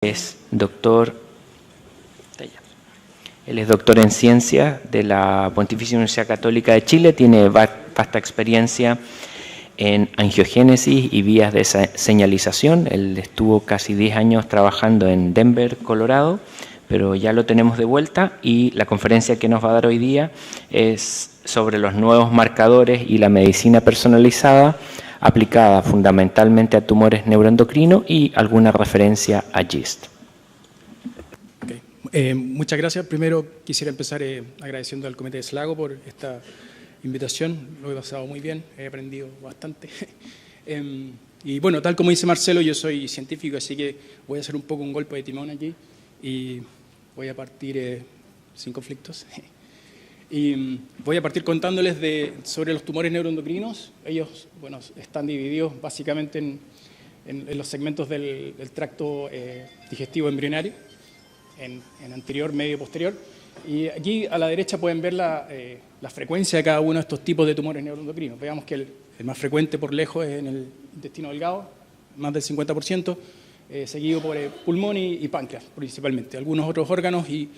Es doctor, él es doctor en ciencias de la Pontificia Universidad Católica de Chile, tiene vasta experiencia en angiogénesis y vías de señalización. Él estuvo casi 10 años trabajando en Denver, Colorado, pero ya lo tenemos de vuelta y la conferencia que nos va a dar hoy día es sobre los nuevos marcadores y la medicina personalizada aplicada fundamentalmente a tumores neuroendocrinos y alguna referencia a GIST. Okay. Muchas gracias. Primero quisiera empezar agradeciendo al Comité de SLAGO por esta invitación. Lo he pasado muy bien, he aprendido bastante. Y bueno, tal como dice Marcelo, yo soy científico, así que voy a hacer un poco un golpe de timón aquí y voy a partir sin conflictos. Y voy a partir contándoles sobre los tumores neuroendocrinos. Ellos, bueno, están divididos básicamente en los segmentos del tracto digestivo embrionario, en anterior, medio y posterior. Y aquí a la derecha pueden ver la frecuencia de cada uno de estos tipos de tumores neuroendocrinos. Veamos que el más frecuente por lejos es en el intestino delgado, más del 50%, seguido por pulmón y páncreas principalmente. Algunos otros órganos y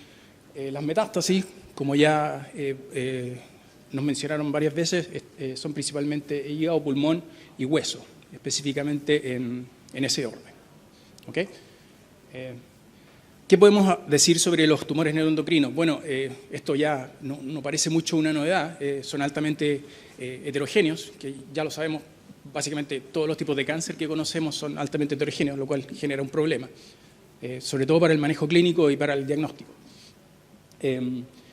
las metástasis, como ya nos mencionaron varias veces, son principalmente hígado, pulmón y hueso, específicamente en ese orden. ¿Okay? ¿Qué podemos decir sobre los tumores neuroendocrinos? Bueno, esto ya no parece mucho una novedad, son altamente heterogéneos, que ya lo sabemos, básicamente todos los tipos de cáncer que conocemos son altamente heterogéneos, lo cual genera un problema, sobre todo para el manejo clínico y para el diagnóstico.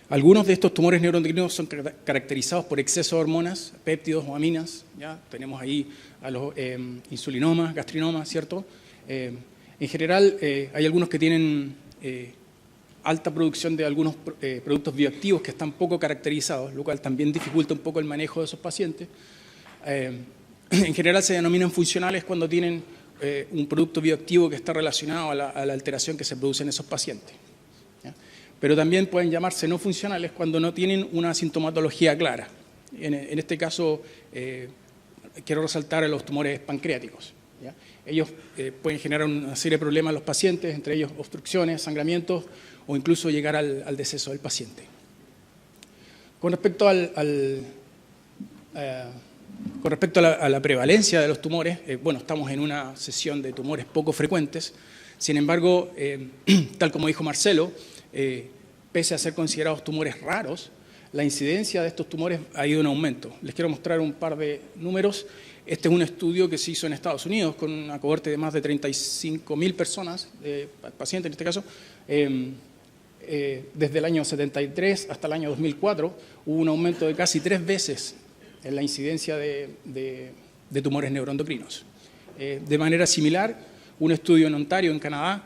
Algunos de estos tumores neuroendocrinos son caracterizados por exceso de hormonas, péptidos o aminas. ¿Ya? Tenemos ahí a los insulinomas, gastrinomas, ¿cierto? En general, hay algunos que tienen alta producción de algunos productos bioactivos que están poco caracterizados, lo cual también dificulta un poco el manejo de esos pacientes. En general se denominan funcionales cuando tienen un producto bioactivo que está relacionado a la alteración que se produce en esos pacientes. ¿Ya? Pero también pueden llamarse no funcionales cuando no tienen una sintomatología clara. En este caso, quiero resaltar a los tumores pancreáticos. ¿Ya? Ellos pueden generar una serie de problemas en los pacientes, entre ellos obstrucciones, sangramientos o incluso llegar al deceso del paciente. Con respecto a la prevalencia de los tumores, bueno, estamos en una sesión de tumores poco frecuentes. Sin embargo, tal como dijo Marcelo, pese a ser considerados tumores raros, la incidencia de estos tumores ha ido en aumento. Les quiero mostrar un par de números. Este es un estudio que se hizo en Estados Unidos con una cohorte de más de 35.000 personas, pacientes en este caso. Desde el año 73 hasta el año 2004 hubo un aumento de casi 3 veces en la incidencia de tumores neuroendocrinos. De manera similar, un estudio en Ontario, en Canadá,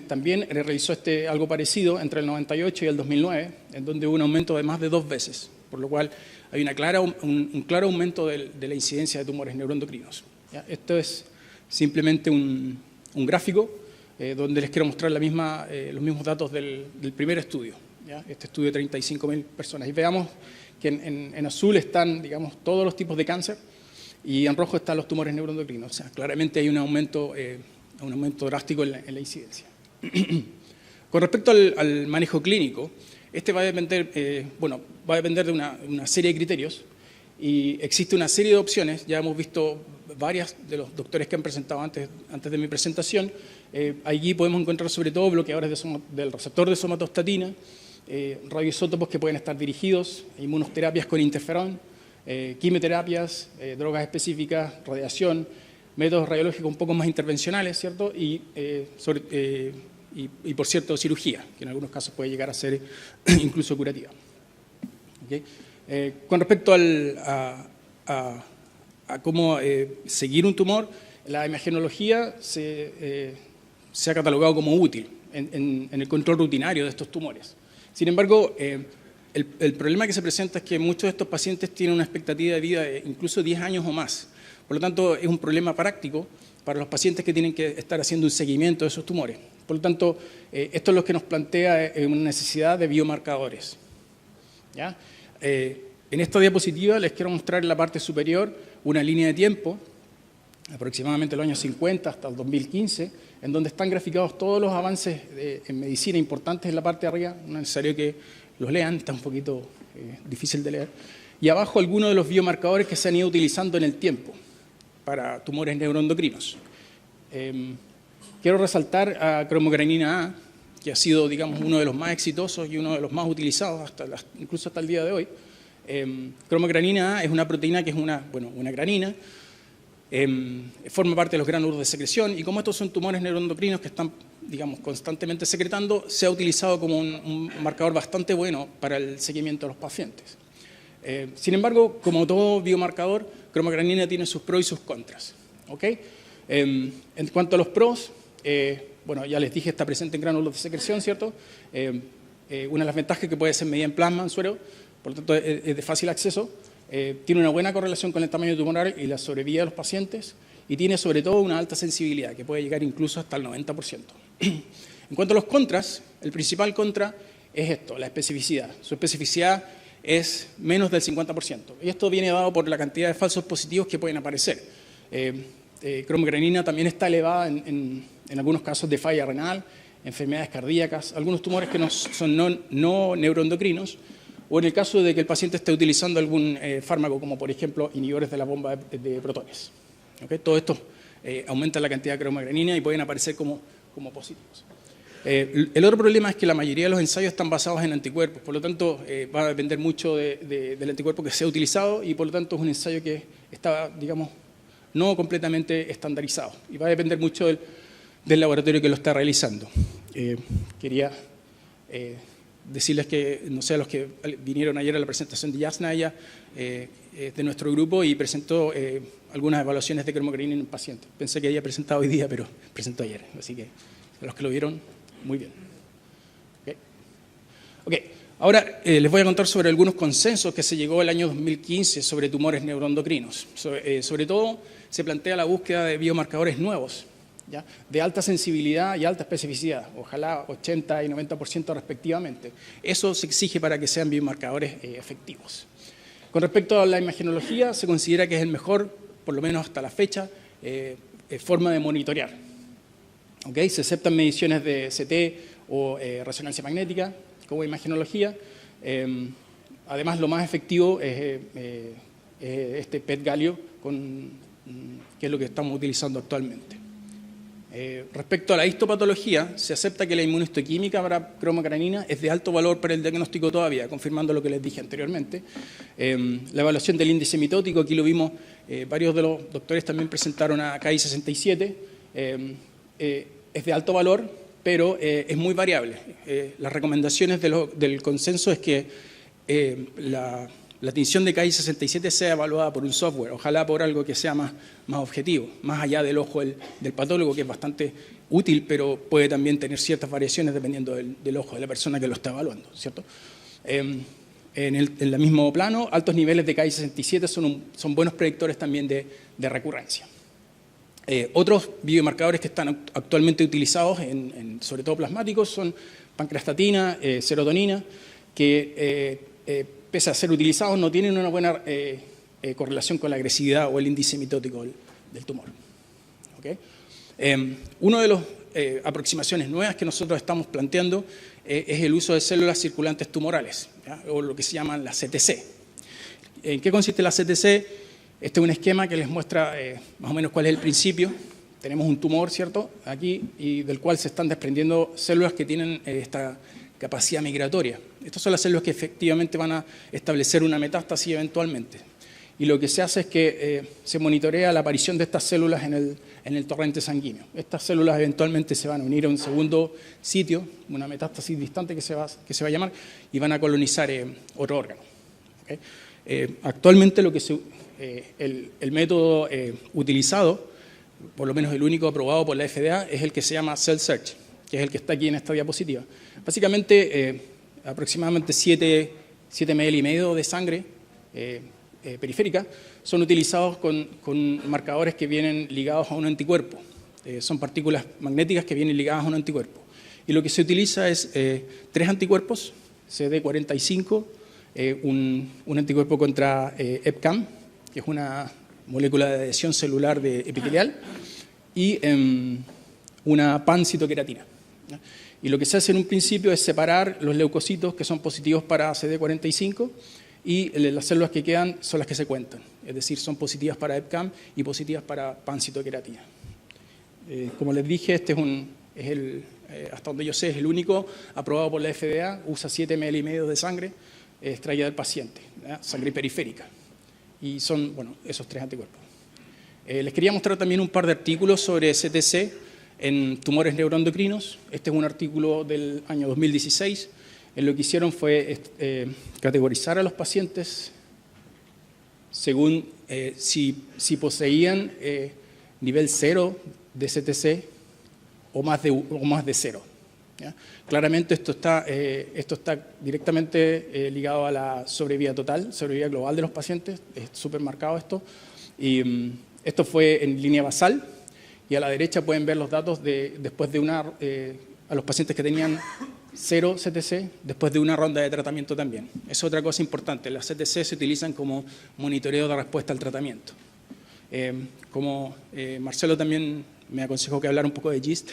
también realizó algo parecido entre el 98 y el 2009, en donde hubo un aumento de más de 2 veces, por lo cual hay un claro aumento de la incidencia de tumores neuroendocrinos. ¿Ya? Esto es simplemente un gráfico donde les quiero mostrar los mismos datos del primer estudio. ¿Ya? Este estudio de 35.000 personas. Y veamos que en azul están, digamos, todos los tipos de cáncer y en rojo están los tumores neuroendocrinos. O sea, claramente hay un aumento drástico en la incidencia. Con respecto al manejo clínico, este va a depender, de una serie de criterios y existe una serie de opciones. Ya hemos visto varias de los doctores que han presentado antes de mi presentación. Allí podemos encontrar sobre todo bloqueadores del receptor de somatostatina, radioisótopos que pueden estar dirigidos, inmunoterapias con interferón, quimioterapias, drogas específicas, radiación, métodos radiológicos un poco más intervencionales, ¿cierto? Y por cierto, cirugía, que en algunos casos puede llegar a ser incluso curativa. ¿Okay? Con respecto a cómo seguir un tumor, la imagenología se ha catalogado como útil en el control rutinario de estos tumores. Sin embargo, el problema que se presenta es que muchos de estos pacientes tienen una expectativa de vida de incluso 10 años o más. Por lo tanto, es un problema práctico para los pacientes que tienen que estar haciendo un seguimiento de esos tumores. Por lo tanto, esto es lo que nos plantea una necesidad de biomarcadores. ¿Ya? En esta diapositiva les quiero mostrar en la parte superior una línea de tiempo aproximadamente los años 50 hasta el 2015, en donde están graficados todos los avances en medicina importantes en la parte de arriba. No es necesario que los lean, está un poquito difícil de leer. Y abajo algunos de los biomarcadores que se han ido utilizando en el tiempo para tumores neuroendocrinos. Quiero resaltar a cromogranina A, que ha sido, digamos, uno de los más exitosos y uno de los más utilizados incluso hasta el día de hoy. Cromogranina A es una proteína que es una granina, forma parte de los gránulos de secreción, y como estos son tumores neuroendocrinos que están, digamos, constantemente secretando, se ha utilizado como un marcador bastante bueno para el seguimiento de los pacientes. Sin embargo, como todo biomarcador, cromogranina tiene sus pros y sus contras. ¿Okay? En cuanto a los pros, bueno, ya les dije, está presente en gránulos de secreción, ¿cierto? Una de las ventajas es que puede ser medida en plasma, en suero, por lo tanto es de fácil acceso. Tiene una buena correlación con el tamaño tumoral y la sobrevida de los pacientes, y tiene sobre todo una alta sensibilidad, que puede llegar incluso hasta el 90%. En cuanto a los contras, el principal contra es esto, la especificidad. Su especificidad es menos del 50%, y esto viene dado por la cantidad de falsos positivos que pueden aparecer. Cromogranina también está elevada en algunos casos de falla renal, enfermedades cardíacas, algunos tumores que son no neuroendocrinos, o en el caso de que el paciente esté utilizando algún fármaco, como por ejemplo inhibidores de la bomba de protones. ¿Okay? Todo esto aumenta la cantidad de cromogranina y pueden aparecer como positivos. El otro problema es que la mayoría de los ensayos están basados en anticuerpos, por lo tanto va a depender mucho del anticuerpo que sea utilizado, y por lo tanto es un ensayo que está, digamos, no completamente estandarizado, y va a depender mucho del laboratorio que lo está realizando. Quería decirles que, no sé, a los que vinieron ayer a la presentación de Yasna, ella de nuestro grupo, y presentó algunas evaluaciones de cromogranina en pacientes. Pensé que ella presentaba hoy día, pero presentó ayer, así que a los que lo vieron, muy bien. Okay. Ahora les voy a contar sobre algunos consensos que se llegó el año 2015 sobre tumores neuroendocrinos. Sobre todo se plantea la búsqueda de biomarcadores nuevos, ¿ya? De alta sensibilidad y alta especificidad, ojalá 80 y 90% respectivamente. Eso se exige para que sean biomarcadores efectivos. Con respecto a la imagenología, se considera que es el mejor, por lo menos hasta la fecha, forma de monitorear. ¿Okay? Se aceptan mediciones de CT o resonancia magnética como imagenología. Además, lo más efectivo es este PET galio, que es lo que estamos utilizando actualmente. Respecto a la histopatología, se acepta que la inmunohistoquímica para cromogranina es de alto valor para el diagnóstico todavía, confirmando lo que les dije anteriormente. La evaluación del índice mitótico, aquí lo vimos, varios de los doctores también presentaron a KI67, es de alto valor, pero es muy variable. Las recomendaciones del consenso es que la tinción de KI67 sea evaluada por un software, ojalá por algo que sea más objetivo, más allá del ojo del patólogo, que es bastante útil, pero puede también tener ciertas variaciones dependiendo del ojo de la persona que lo está evaluando, ¿cierto? En el mismo plano, altos niveles de KI67 son buenos predictores también de recurrencia. Otros biomarcadores que están actualmente utilizados, sobre todo plasmáticos, son pancreastatina, serotonina, que pese a ser utilizados, no tienen una buena correlación con la agresividad o el índice mitótico del tumor. ¿Okay? Una de las aproximaciones nuevas que nosotros estamos planteando es el uso de células circulantes tumorales, ¿ya? O lo que se llaman las CTC. ¿En qué consiste la CTC? Este es un esquema que les muestra más o menos cuál es el principio. Tenemos un tumor, ¿cierto?, aquí, y del cual se están desprendiendo células que tienen esta capacidad migratoria. Estas son las células que efectivamente van a establecer una metástasis eventualmente. Y lo que se hace es que se monitorea la aparición de estas células en el torrente sanguíneo. Estas células eventualmente se van a unir a un segundo sitio, una metástasis distante que se va a llamar, y van a colonizar otro órgano. ¿Okay? Actualmente el método utilizado, por lo menos el único aprobado por la FDA, es el que se llama Cell Search, que es el que está aquí en esta diapositiva. Básicamente, aproximadamente 7 ml y medio de sangre periférica son utilizados con marcadores que vienen ligados a un anticuerpo. Son partículas magnéticas que vienen ligadas a un anticuerpo. Y lo que se utiliza es 3 anticuerpos, CD45, un anticuerpo contra EpCAM, que es una molécula de adhesión celular epitelial, y una pancitoqueratina. Y lo que se hace en un principio es separar los leucocitos que son positivos para CD45 y las células que quedan son las que se cuentan. Es decir, son positivas para EpCAM y positivas para pancitoqueratina. Como les dije, este hasta donde yo sé, es el único aprobado por la FDA. Usa 7 ml y medio de sangre extraída del paciente, sangre periférica. Y son, bueno, esos 3 anticuerpos. Les quería mostrar también un par de artículos sobre CTC en tumores neuroendocrinos. Este es un artículo del año 2016. Lo que hicieron fue categorizar a los pacientes según si poseían nivel 0 de CTC o más de 0. ¿Ya? Claramente esto está directamente ligado a la sobrevida total, sobrevida global de los pacientes. Es súper marcado esto. Y esto fue en línea basal. Y a la derecha pueden ver los datos después de a los pacientes que tenían 0 CTC, después de una ronda de tratamiento también. Es otra cosa importante. Las CTC se utilizan como monitoreo de respuesta al tratamiento. Como Marcelo también me aconsejó que hablara un poco de GIST,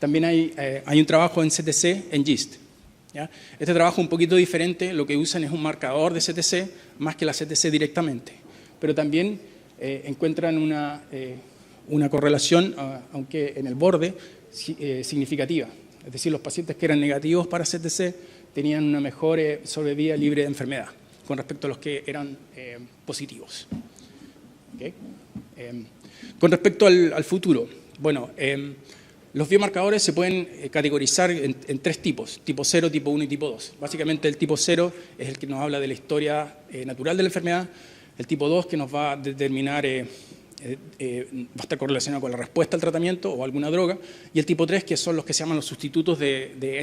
también hay un trabajo en CTC en GIST. ¿Ya? Este trabajo es un poquito diferente. Lo que usan es un marcador de CTC más que la CTC directamente. Pero también encuentran una correlación, aunque en el borde, significativa. Es decir, los pacientes que eran negativos para CTC tenían una mejor sobrevida libre de enfermedad con respecto a los que eran positivos. ¿Okay? Con respecto al futuro, bueno, los biomarcadores se pueden categorizar en 3 tipos, tipo 0, tipo 1 y tipo 2. Básicamente el tipo 0 es el que nos habla de la historia natural de la enfermedad, el tipo 2 que nos va a determinar va a estar correlacionado con la respuesta al tratamiento o alguna droga, y el tipo 3, que son los que se llaman los sustitutos de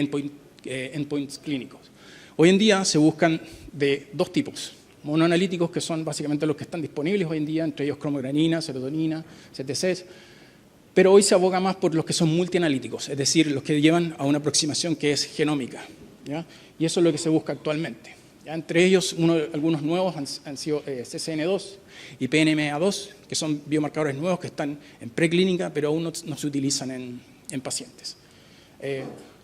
endpoints clínicos. Hoy en día se buscan de 2 tipos, monoanalíticos, que son básicamente los que están disponibles hoy en día, entre ellos cromogranina, serotonina, CTCs, pero hoy se aboga más por los que son multianalíticos, es decir, los que llevan a una aproximación que es genómica, ¿ya? Y eso es lo que se busca actualmente. ¿Ya? Entre ellos, algunos nuevos han sido CCN2 y PNMA2, que son biomarcadores nuevos que están en preclínica, pero aún no se utilizan en pacientes.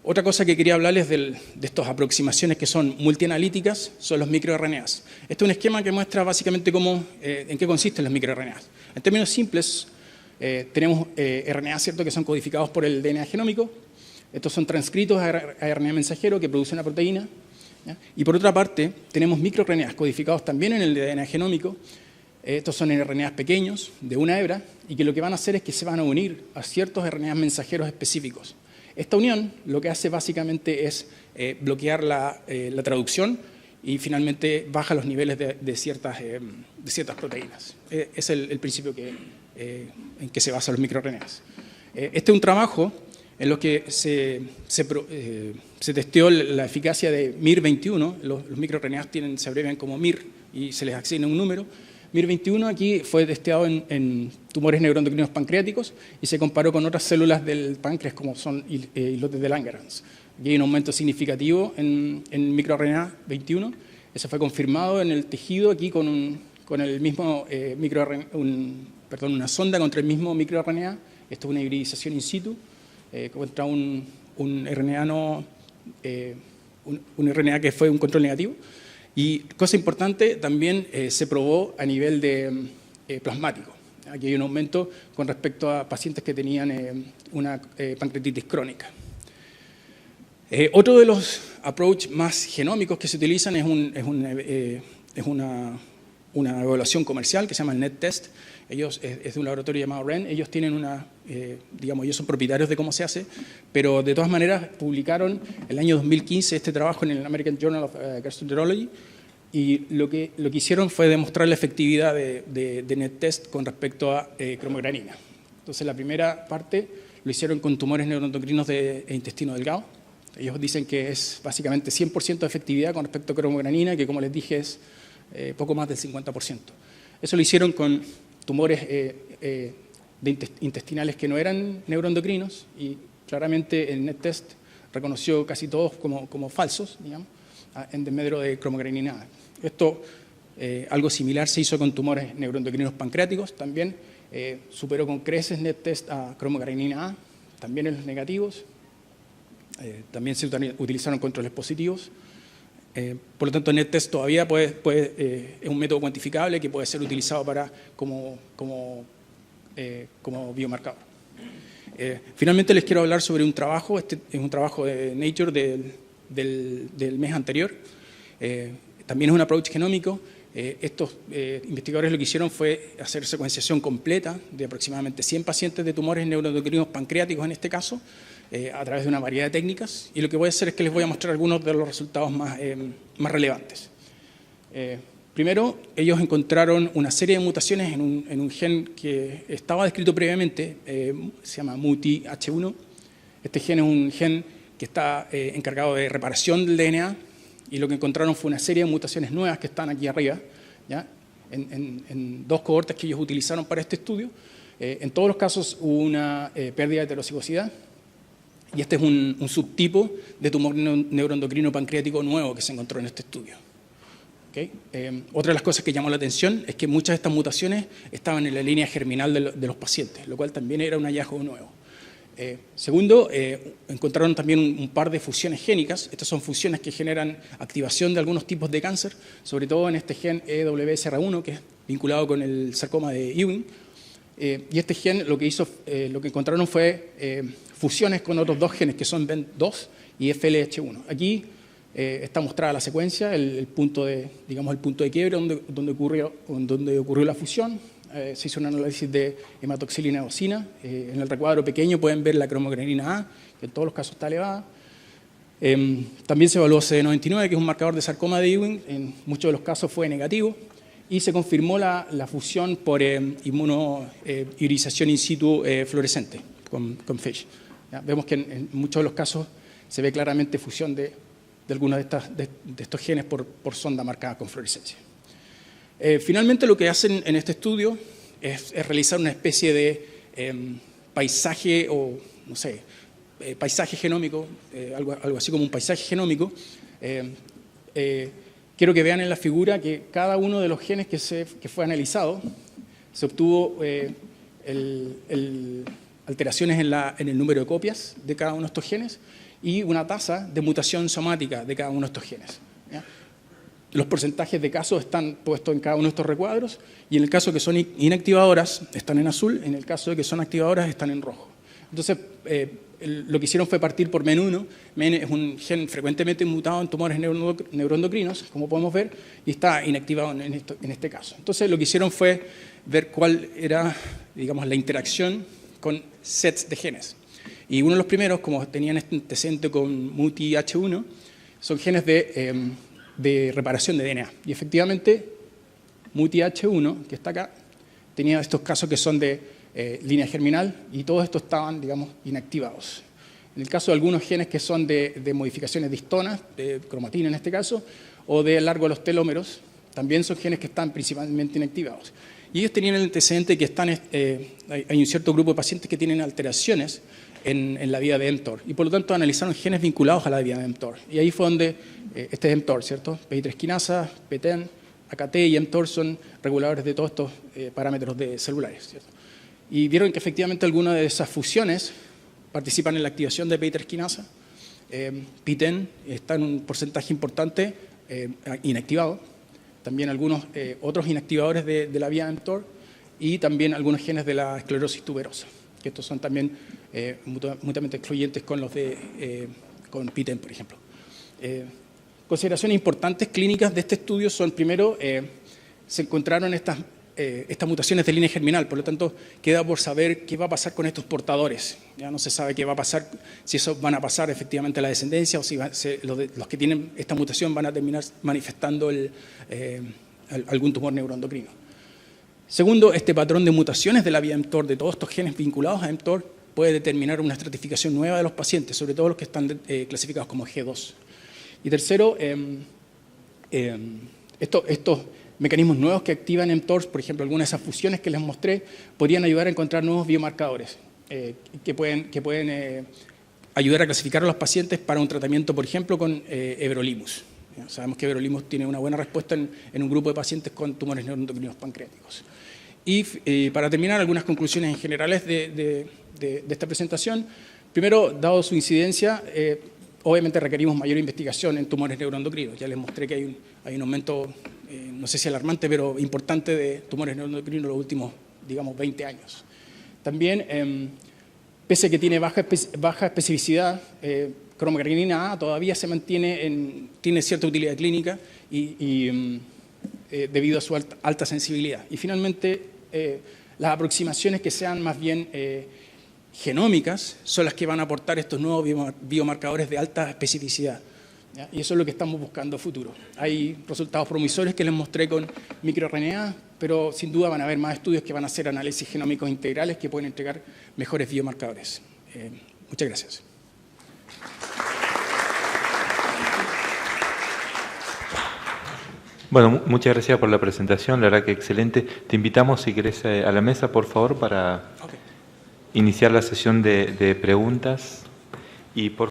Otra cosa que quería hablarles de estas aproximaciones que son multianalíticas son los microRNAs. Este es un esquema que muestra básicamente en qué consisten los microRNAs. En términos simples, tenemos RNA, ¿cierto?, que son codificados por el DNA genómico. Estos son transcritos a RNA mensajero que producen una proteína. ¿Ya? Y por otra parte, tenemos microRNAs codificados también en el DNA genómico. Estos son RNAs pequeños, de una hebra, y que lo que van a hacer es que se van a unir a ciertos RNAs mensajeros específicos. Esta unión lo que hace básicamente es bloquear la traducción y finalmente baja los niveles de ciertas proteínas. Es el principio en que se basan los microRNAs. Este es un trabajo en lo que se testeó la eficacia de MIR21. Los microRNAs se abrevian como MIR y se les asigna un número. MIR21 aquí fue testeado en tumores neuroendocrinos pancreáticos y se comparó con otras células del páncreas como son islotes de Langerhans. Aquí hay un aumento significativo en microRNA 21. Eso fue confirmado en el tejido aquí con el mismo una sonda contra el mismo microRNA. Esto es una hibridización in situ contra un RNA un RNA que fue un control negativo. Y cosa importante, también se probó a nivel de plasmático. Aquí hay un aumento con respecto a pacientes que tenían una pancreatitis crónica. Otro de los approach más genómicos que se utilizan es una evaluación comercial que se llama el NET-TEST. Es de un laboratorio llamado REN. Ellos tienen ellos son propietarios de cómo se hace, pero de todas maneras publicaron el año 2015 este trabajo en el American Journal of Gastroenterology, y lo que hicieron fue demostrar la efectividad de NET-TEST con respecto a cromogranina. Entonces la primera parte lo hicieron con tumores neuroendocrinos de intestino delgado. Ellos dicen que es básicamente 100% de efectividad con respecto a cromogranina, que como les dije es poco más del 50%. Eso lo hicieron con tumores intestinales que no eran neuroendocrinos, y claramente el NET-TEST reconoció casi todos como falsos, digamos, en desmedro de cromogranina. Esto Algo similar se hizo con tumores neuroendocrinos pancreáticos, también superó con creces NET-test a cromograninina A, también en los negativos. También se utilizaron controles positivos. Por lo tanto, NET-test todavía es un método cuantificable que puede ser utilizado como biomarcador. Finalmente les quiero hablar sobre un trabajo. Este es un trabajo de Nature del mes anterior. También es un approach genómico. Estos investigadores lo que hicieron fue hacer secuenciación completa de aproximadamente 100 pacientes de tumores neuroendocrinos pancreáticos en este caso, a través de una variedad de técnicas. Y lo que voy a hacer es que les voy a mostrar algunos de los resultados más relevantes. Primero, ellos encontraron una serie de mutaciones en un gen que estaba descrito previamente, se llama MUTI-H1. Este gen es un gen que está encargado de reparación del DNA, y lo que encontraron fue una serie de mutaciones nuevas que están aquí arriba, ¿ya? En dos cohortes que ellos utilizaron para este estudio. En todos los casos hubo una pérdida de heterocigosidad, y este es un subtipo de tumor neuroendocrino pancreático nuevo que se encontró en este estudio. ¿Okay? Otra de las cosas que llamó la atención es que muchas de estas mutaciones estaban en la línea germinal de los pacientes, lo cual también era un hallazgo nuevo. Segundo, encontraron también un par de fusiones génicas. Estas son fusiones que generan activación de algunos tipos de cáncer, sobre todo en este gen EWSR1, que es vinculado con el sarcoma de Ewing. Y este gen lo que encontraron fue fusiones con otros dos genes que son BEN2 y FLH1. Aquí está mostrada la secuencia, el punto de quiebre donde ocurrió la fusión. Se hizo un análisis de hematoxilina eosina. En el recuadro pequeño pueden ver la cromogranina A, que en todos los casos está elevada. También se evaluó CD99, que es un marcador de sarcoma de Ewing. En muchos de los casos fue negativo. Y se confirmó la fusión por inmunoionización in situ fluorescente con FISH. ¿Ya? Vemos que en muchos de los casos se ve claramente fusión de algunos de estos genes por sonda marcada con fluorescencia. Finalmente, lo que hacen en este estudio es realizar una especie de paisaje, o no sé, paisaje genómico, algo así como un paisaje genómico. Quiero que vean en la figura que cada uno de los genes que fue analizado se obtuvo alteraciones en el número de copias de cada uno de estos genes y una tasa de mutación somática de cada uno de estos genes. ¿Ya? Los porcentajes de casos están puestos en cada uno de estos recuadros, y en el caso que son inactivadoras están en azul, en el caso de que son activadoras están en rojo. Entonces, lo que hicieron fue partir por MEN1. MEN es un gen frecuentemente mutado en tumores neuroendocrinos, como podemos ver, y está inactivado en este caso. Entonces, lo que hicieron fue ver cuál era, digamos, la interacción con sets de genes. Y uno de los primeros, como tenían este antecedente con MUTI-H1, son genes de reparación de DNA. Y efectivamente, MUTI-H1, que está acá, tenía estos casos que son de línea germinal, y todos estos estaban, digamos, inactivados. En el caso de algunos genes que son de modificaciones de histonas, de cromatina en este caso, o de largo de los telómeros, también son genes que están principalmente inactivados. Y ellos tenían el antecedente que hay un cierto grupo de pacientes que tienen alteraciones en la vía de mTOR, y por lo tanto analizaron genes vinculados a la vía de mTOR. Y ahí fue donde, este es mTOR, ¿cierto? PI3 quinasa, PTEN, AKT y mTOR son reguladores de todos estos parámetros celulares, ¿cierto? Y vieron que efectivamente algunas de esas fusiones participan en la activación de PI3 quinasa. PTEN está en un porcentaje importante inactivado. También algunos otros inactivadores de la vía mTOR, y también algunos genes de la esclerosis tuberosa, que estos son también mutuamente excluyentes con los con PTEN, por ejemplo. Consideraciones importantes clínicas de este estudio son, primero, se encontraron estas mutaciones de línea germinal, por lo tanto, queda por saber qué va a pasar con estos portadores. Ya no se sabe qué va a pasar, si esos van a pasar efectivamente a la descendencia, o si los que tienen esta mutación van a terminar manifestando algún tumor neuroendocrino. Segundo, este patrón de mutaciones de la vía mTOR, de todos estos genes vinculados a mTOR, puede determinar una estratificación nueva de los pacientes, sobre todo los que están clasificados como G2. Y tercero, estos mecanismos nuevos que activan mTOR, por ejemplo, algunas de esas fusiones que les mostré, podrían ayudar a encontrar nuevos biomarcadores que pueden ayudar a clasificar a los pacientes para un tratamiento, por ejemplo, con everolimus. Sabemos que everolimus tiene una buena respuesta en un grupo de pacientes con tumores neuroendocrinos pancreáticos. Y para terminar, algunas conclusiones generales de esta presentación. Primero, dado su incidencia, obviamente requerimos mayor investigación en tumores neuroendocrinos. Ya les mostré que hay un aumento, no sé si alarmante, pero importante de tumores neuroendocrinos en los últimos, digamos, 20 años. También, pese a que tiene baja especificidad, cromograninina A todavía se mantiene, tiene cierta utilidad clínica debido a su alta sensibilidad. Y finalmente, las aproximaciones que sean más bien genómicas son las que van a aportar estos nuevos biomarcadores de alta especificidad, ¿ya? Y eso es lo que estamos buscando a futuro. Hay resultados promisorios que les mostré con microRNA, pero sin duda van a haber más estudios que van a hacer análisis genómicos integrales que pueden entregar mejores biomarcadores. Muchas gracias. Bueno, muchas gracias por la presentación, la verdad que excelente. Te invitamos, si querés, a la mesa, por favor, para iniciar la sesión de preguntas. Y por